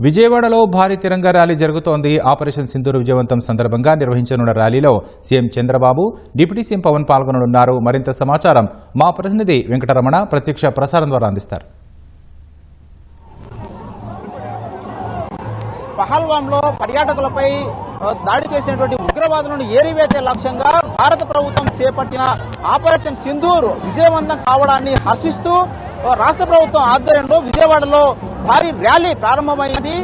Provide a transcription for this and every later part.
విజయవాడలో భారీ తిరంగా ర్యాలీ జరుగుతోంది. ఆపరేషన్ సింధూర్ విజయవంతం సందర్భంగా నిర్వహించనున్న ర్యాలీలో CM Chandrababu, deputy CM Pawan పాల్గొననున్నారు. మరింత సమాచారం మా ప్రతినిధి వెంకటరమణ ప్రత్యక్ష ప్రసారం ద్వారా అందిస్తారు. పహల్గాంలో పర్యాటకులపై దాడి చేసినటువంటి ఉగ్రవాదులను ఏరివేసే లక్ష్యంగా భారత ప్రభుత్వం చేపట్టిన ఆపరేషన్ సింధూర్ విజయవంతం కావడాన్ని హర్షిస్తూ రాష్ట్ర ప్రభుత్వం ఆధ్వర్యంలో విజయవాడలో భారీ ర్యాలీ ప్రారంభమైంది.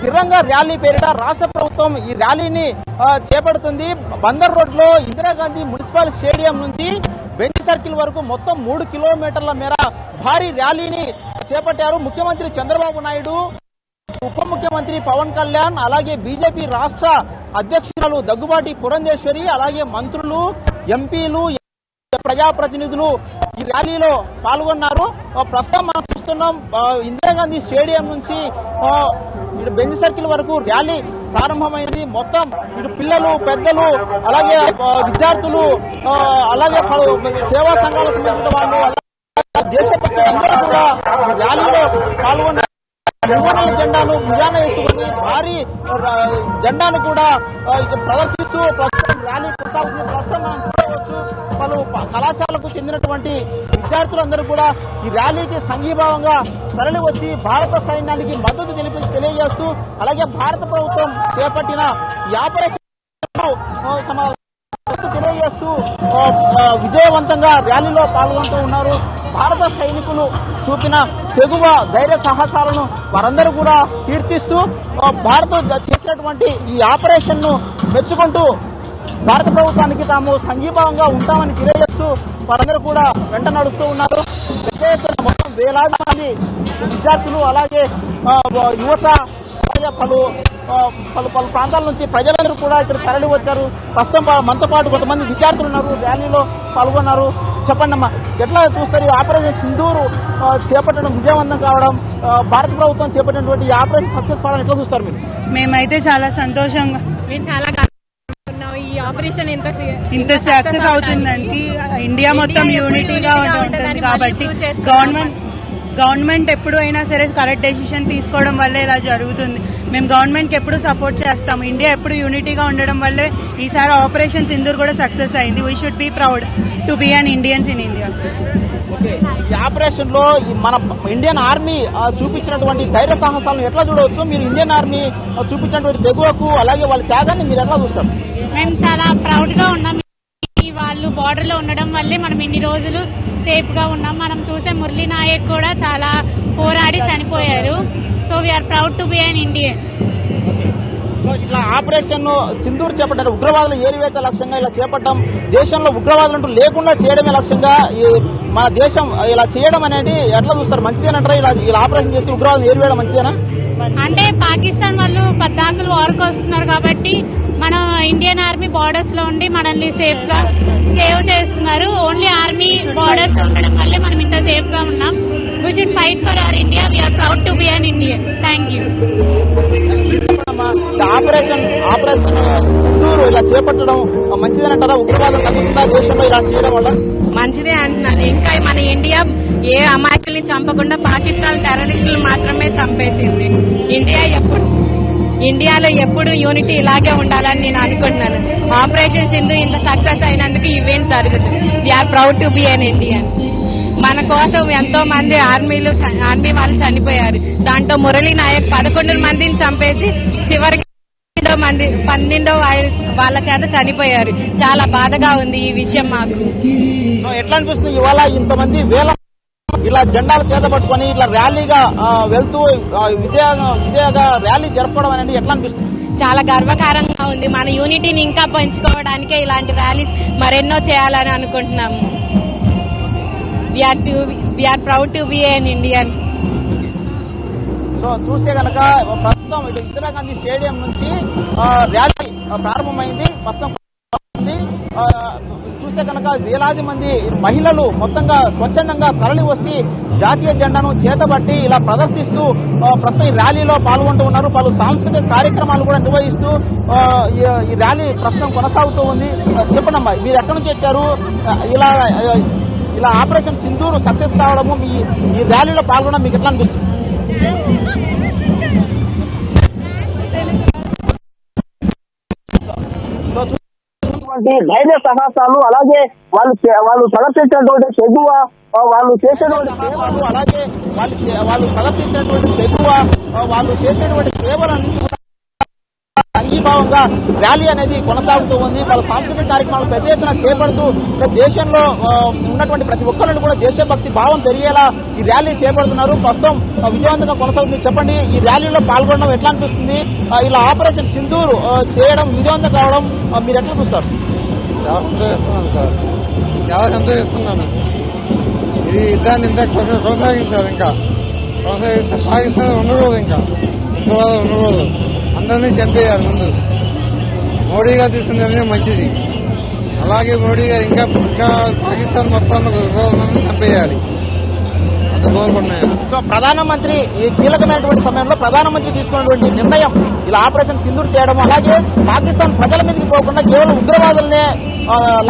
తిరంగా ర్యాలీ పేరిట రాష్ట్ర ప్రభుత్వం ఈ ర్యాలీని చేపడుతుంది. బందర్ రోడ్ లో ఇందిరాగాంధీ మున్సిపల్ స్టేడియం నుంచి బెంచ్ సర్కిల్ వరకు మొత్తం 3 కిలోమీటర్ల మేర భారీ ర్యాలీని చేపట్టారు. ముఖ్యమంత్రి చంద్రబాబు నాయుడు, ఉప ముఖ్యమంత్రి పవన్ కళ్యాణ్, అలాగే బీజేపీ రాష్ట్ర అధ్యక్షురాలు దగ్గుబాటి పురంధేశ్వరి, అలాగే మంత్రులు, ఎంపీలు, ప్రజాప్రతినిధులు ఈ ర్యాలీలో పాల్గొన్నారు. ప్రస్తుతం మనం చూస్తున్నాం ఇందిరాగాంధీ స్టేడియం నుంచి బెంచ్ సర్కిల్ వరకు ర్యాలీ ప్రారంభమైంది. మొత్తం ఇటు పిల్లలు, పెద్దలు, అలాగే విద్యార్థులు, అలాగే సేవా సంఘాలకు సంబంధించిన వాళ్ళు, దేశభక్తులు అందరూ కూడా ర్యాలీలో పాల్గొన్నారు. త్రివర్ణ జెండాను భుజాన ఎత్తుకుని భారీ జెండాను కూడా ప్రదర్శిస్తూ ప్రస్తుతం ర్యాలీ కొనసాగుతుంది. ప్రస్తుతం మనం చూడవచ్చు పలు కళాశాలకు చెందినటువంటి విద్యార్థులందరూ కూడా ఈ ర్యాలీకి సంఘీభావంగా తరలి వచ్చి భారత సైన్యానికి మద్దతు తెలియజేస్తూ, అలాగే భారత ప్రభుత్వం చేపట్టిన ఈ ఆపరేషన్ తెలియజేస్తూ విజయవంతంగా ర్యాలీలో పాల్గొంటూ ఉన్నారు. భారత సైనికులు చూపిన తెగువ, ధైర్య సాహసాలను వారందరూ కూడా కీర్తిస్తూ భారత్ చేసినటువంటి ఈ ఆపరేషన్ ను మెచ్చుకుంటూ భారత ప్రభుత్వానికి తాము సంఘీభావంగా ఉంటామని తెలియజేస్తూ వారందరూ కూడా వెంట నడుస్తూ ఉన్నారు. మొత్తం వేలాది మంది విద్యార్థులు, అలాగే యువత, అలాగే పలు ప్రాంతాల నుంచి ప్రజలందరూ కూడా ఇక్కడ తరలి వచ్చారు. ప్రస్తుతం మనతో పాటు కొంతమంది విద్యార్థులు ఉన్నారు, ర్యాలీలో పాల్గొన్నారు. చెప్పండి అమ్మా, ఎట్లా చూస్తారు ఆపరేషన్ సింధూర్ చేపట్టడం విజయవంతం కావడం, భారత ప్రభుత్వం చేపట్టినటువంటి ఆపరేషన్ సక్సెస్ కావడం ఎట్లా చూస్తారు మీరు? మేమైతే చాలా సంతోషంగా, ఈ ఆపరేషన్ ఇంత సక్సెస్ అవుతుందంటే ఇండియా మొత్తం యూనిటీగా ఉంటుంది కాబట్టి గవర్నమెంట్ ఎప్పుడు అయినా సరే కరెక్ట్ డెసిషన్ తీసుకోవడం వల్లే ఇలా జరుగుతుంది. మేము గవర్నమెంట్కి ఎప్పుడు సపోర్ట్ చేస్తాము. ఇండియా ఎప్పుడు యూనిటీగా ఉండడం వల్లే ఈసారి ఆపరేషన్ సింధూర్ కూడా సక్సెస్ అయింది. We should be proud to be an Indians in India. ఈ ఆపరేషన్ లో మన ఇండియన్ ఆర్మీ చూపించినటువంటి ధైర్య సాహసాలను ఎట్లా చూడవచ్చు? మీరు ఇండియన్ ఆర్మీ చూపించినటువంటి తెగువకు, అలాగే వాళ్ళ త్యాగాన్ని మీరు ఎట్లా చూస్తారు? మేము చాలా ప్రౌడ్ గా ఉన్నాం. వాళ్ళు బార్డర్ లో ఉండడం వల్లే మనం ఇన్ని రోజులు సేఫ్ గా ఉన్నాం. మనం చూసే మురళీ నాయక్ కూడా చాలా పోరాడి చనిపోయారు. So we are proud to be an Indian. So ఇట్లా ఆపరేషన్ సింధూర్ చేపట్టారు. ఉగ్రవాదులు ఏరివేత లక్ష్యంగా ఇలా చేపట్టడం, దేశంలో ఉగ్రవాదులు అంటూ లేకుండా చేయడమే లక్ష్యంగా మన దేశం ఇలా చేయడం అనేది ఎట్లా చూస్తారు? మంచిదేనంటారా? ఇలా ఆపరేషన్ చేసి ఉగ్రవాదులు ఏరివేయడం మంచిదేనా? అంటే పాకిస్తాన్ వాళ్ళు పద్దాకులు వార్కు వస్తున్నారు కాబట్టి మన ఇండియన్ ఆర్మీ బార్డర్స్ లో ఉండి మనల్ని సేఫ్ గా సేవ్ చేస్తున్నారు. ఓన్లీ ఆర్మీ బార్డర్స్ ఉండడం వల్లే మనం ఇంత సేఫ్ గా ఉన్నాం. We should fight for our India. We are proud to be an Indian. Thank you. Operation Sindoor ఇలా చేపట్టడం మంచిదేనంటారా? ఉగ్రవాదం తగ్గుతుందా దేశంలో ఇలా చేయడం వల్ల? మంచిదే అంటున్నాను. ఇంకా మన ఇండియా ఏ అమాయకుల్ని చంపకుండా పాకిస్తాన్ టెర్రరిస్టులు మాత్రమే చంపేసింది. ఇండియాలో ఎప్పుడు యూనిటీ ఇలాగే ఉండాలని నేను అనుకుంటున్నాను. ఆపరేషన్ సింధు ఇంత సక్సెస్ అయినందుకు ఈవెంట్ జరుగుతుంది. We are proud to be an Indian. మన కోసం ఎంతో మంది ఆర్మీ వాళ్ళు చనిపోయారు. దాంట్లో మురళీ నాయక్ 11 మందిని చంపేసి చివరికి 12 వాళ్ళ చేత చనిపోయారు. చాలా బాధగా ఉంది ఈ విషయం మాకు. ఎట్లా అనిపిస్తుంది ఇవాళ ఇంతమంది వేల ఇలా జెండాలు చేత పట్టుకొని ఇట్లా ర్యాలీగా వెళ్తూ విజయగా ర్యాలీ జరపడం అనేది ఎట్లా అనిపిస్తుంది? చాలా గర్వకారంగా ఉంది. మన యూనిటీని ఇంకా పెంచుకోవడానికే ఇలాంటి ర్యాలీస్ మరెన్నో చేయాలని అనుకుంటున్నాము. We are proud to be an Indian. So చూస్తే కనుక ప్రస్తుతం ఇటు ఇందిరాగాంధీ స్టేడియం నుంచి ర్యాలీ ప్రారంభమైంది. ప్రస్తుతం చూస్తే కనుక వేలాది మంది మహిళలు మొత్తంగా స్వచ్ఛందంగా తరలి వస్తే జాతీయ జెండాను చేతబట్టి ఇలా ప్రదర్శిస్తూ ప్రస్తుతం ఈ ర్యాలీలో పాల్గొంటూ ఉన్నారు. పలు సాంస్కృతిక కార్యక్రమాలు కూడా నిర్వహిస్తూ ఈ ర్యాలీ ప్రస్తుతం కొనసాగుతూ ఉంది. చెప్పండమ్మా, మీరు ఎక్కడి నుంచి వచ్చారు? ఇలా ఆపరేషన్ సింధూర్ సక్సెస్ కావడము, ఈ ర్యాలీలో పాల్గొనడం మీకు ఎట్లా అనిపిస్తుంది? ఉన్నటువంటి ధైర్య సాహసాలు, అలాగే వాళ్ళు ప్రదర్శించినటువంటి తెగువ, వాళ్ళు చేసేటువంటి సాహసాలు, అలాగే వాళ్ళు ప్రదర్శించినటువంటి తెగువ, వాళ్ళు చేసేటువంటి సేవలన్నీ సంఘీభావంగా ర్యాలీ అనేది కొనసాగుతూ ఉంది. వాళ్ళ సాంస్కృతిక కార్యక్రమాలు పెద్ద ఎత్తున చేపడుతూ దేశంలో ఉన్నటువంటి ప్రతి ఒక్కరిని కూడా దేశభక్తి భావం పెరిగేలా ఈ ర్యాలీ చేపడుతున్నారు. ప్రస్తుతం విజయవంతంగా కొనసాగుతుంది. చెప్పండి, ఈ ర్యాలీలో పాల్గొనడం ఎట్లా అనిపిస్తుంది? ఇలా ఆపరేషన్ సింధూర్ చేయడం విజయవంతం కావడం మీరు ఎట్లా చూస్తారు? చాలా సంతోషిస్తున్నాను సార్, చాలా సంతోషిస్తున్నాను. ఇది యుద్ధాన్ని ఇంకా కొనసాగించాలి, ఇంకా కొనసాగిస్తే పాకిస్తాన్ ఉండకూడదు, ఇంకా ఉగ్రవాదం ఉండకూడదు, అందరినీ చంపేయాలి. ముందు మోడీ గారు తీసుకున్న నిర్ణయం మంచిది. అలాగే మోడీ గారు ఇంకా పాకిస్తాన్ మొత్తాన్ని ఉగ్రవాదాన్ని చంపేయాలి అంత కోరుకుంటున్నాను. సో ప్రధానమంత్రి ఈ కీలకమైనటువంటి సమయంలో ప్రధానమంత్రి తీసుకున్నటువంటి నిర్ణయం ఇలా ఆపరేషన్ సింధూర్ చేయడం, అలాగే పాకిస్తాన్ ప్రజల మీదకి పోకుండా కేవలం ఉగ్రవాదులనే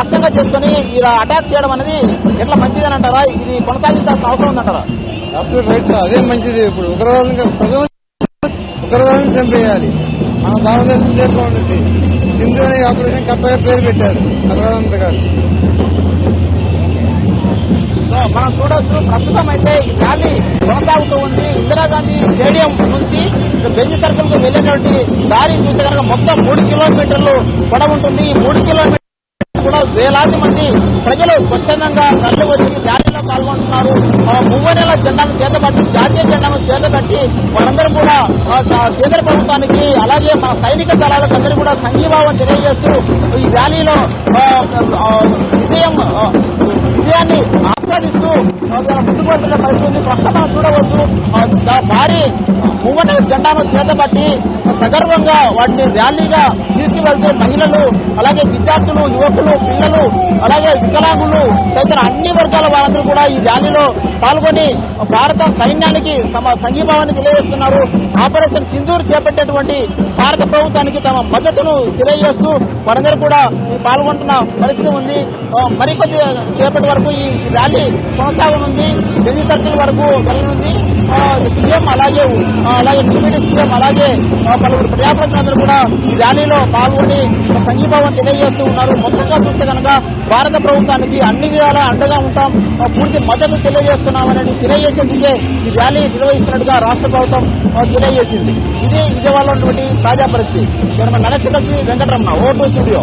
లక్ష్యంగా చేసుకుని ఇలా అటాక్ చేయడం అనేది ఎట్లా మంచిదని అంటారా? ఇది కొనసాగించాల్సిన అవసరం ఉందంటారా? అబ్దుల్ రైట్ సార్, అదే మంచిది. ఇప్పుడు ఉగ్రవాదాన్ని చంపేయాలి. మన భారతదేశం చేతిలో ఉంటుంది. సింధు అనే ఆపరేషన్ కరెక్ట్గా పేరు పెట్టారు ప్రధానమంత్రి గారు. సో మనం చూడొచ్చు, ప్రస్తుతం అయితే ఈ ర్యాలీ కొనసాగుతూ ఉంది. ఇందిరాగాంధీ స్టేడియం నుంచి బెంజ్ సర్కిల్ కు వెళ్లేటువంటి దారి చూస్తే కనుక మొత్తం 3 కిలోమీటర్లు పొడవు ఉంటుంది. ఈ 3 కిలోమీటర్లు కూడా వేలాది మంది ప్రజలు స్వచ్ఛందంగా తరలి వచ్చి ర్యాలీలో పాల్గొంటున్నారు. మువ్వనెల జెండాను చేతబట్టి, జాతీయ జెండాను చేతబట్టి వారందరూ కూడా కేంద్ర ప్రభుత్వానికి, అలాగే మన సైనిక దళాలకు అందరూ కూడా సంఘీభావం తెలియజేస్తూ ఈ ర్యాలీలో విజయాన్ని ఆస్వాదిస్తూ ముందుకు వెళ్తున్న పరిస్థితి ఉంది. ప్రస్తుతం మనం చూడవచ్చు, భారీ మువ్వనెల జెండాను చేతబట్టి సగర్వంగా వాటిని ర్యాలీగా తీసుకువెళ్తూ మహిళలు, అలాగే విద్యార్థులు, యువకులు, పిల్లలు, అలాగే వికలాంగులు తదితర అన్ని వర్గాల వారందరూ కూడా ఈ ర్యాలీలో పాల్గొని భారత సైన్యానికి సంఘీభావాన్ని తెలియజేస్తున్నారు. ఆపరేషన్ సింధూర్ చేపట్టేటువంటి భారత ప్రభుత్వానికి తమ మద్దతును తెలియజేస్తూ వారందరూ కూడా పాల్గొంటున్న పరిస్థితి ఉంది. మరికొద్ది సేపటి వరకు ఈ ర్యాలీ కొనసాగనుంది. బెంజ్ సర్కిల్ వరకు వెళ్ళనుంది. సీఎం అలాగే డిప్యూటీ సీఎం అలాగే పలువురు ప్రజాప్రతినిధులు కూడా ఈ ర్యాలీలో పాల్గొని సంఘీభావం తెలియజేస్తూ ఉన్నారు. మొత్తంగా చూస్తే కనుక భారత ప్రభుత్వానికి అన్ని విధాలా అండగా ఉంటాం, పూర్తి మద్దతు తెలియజేస్తున్నామని తెలియజేసేందుకే ఈ ర్యాలీ నిర్వహిస్తున్నట్టుగా రాష్ట్ర ప్రభుత్వం తెలియజేసింది. ఇది విజయవాడలో ఉన్నటువంటి తాజా పరిస్థితి. నరేష్ కలిసి వెంకటరమణ, O2 స్టూడియో.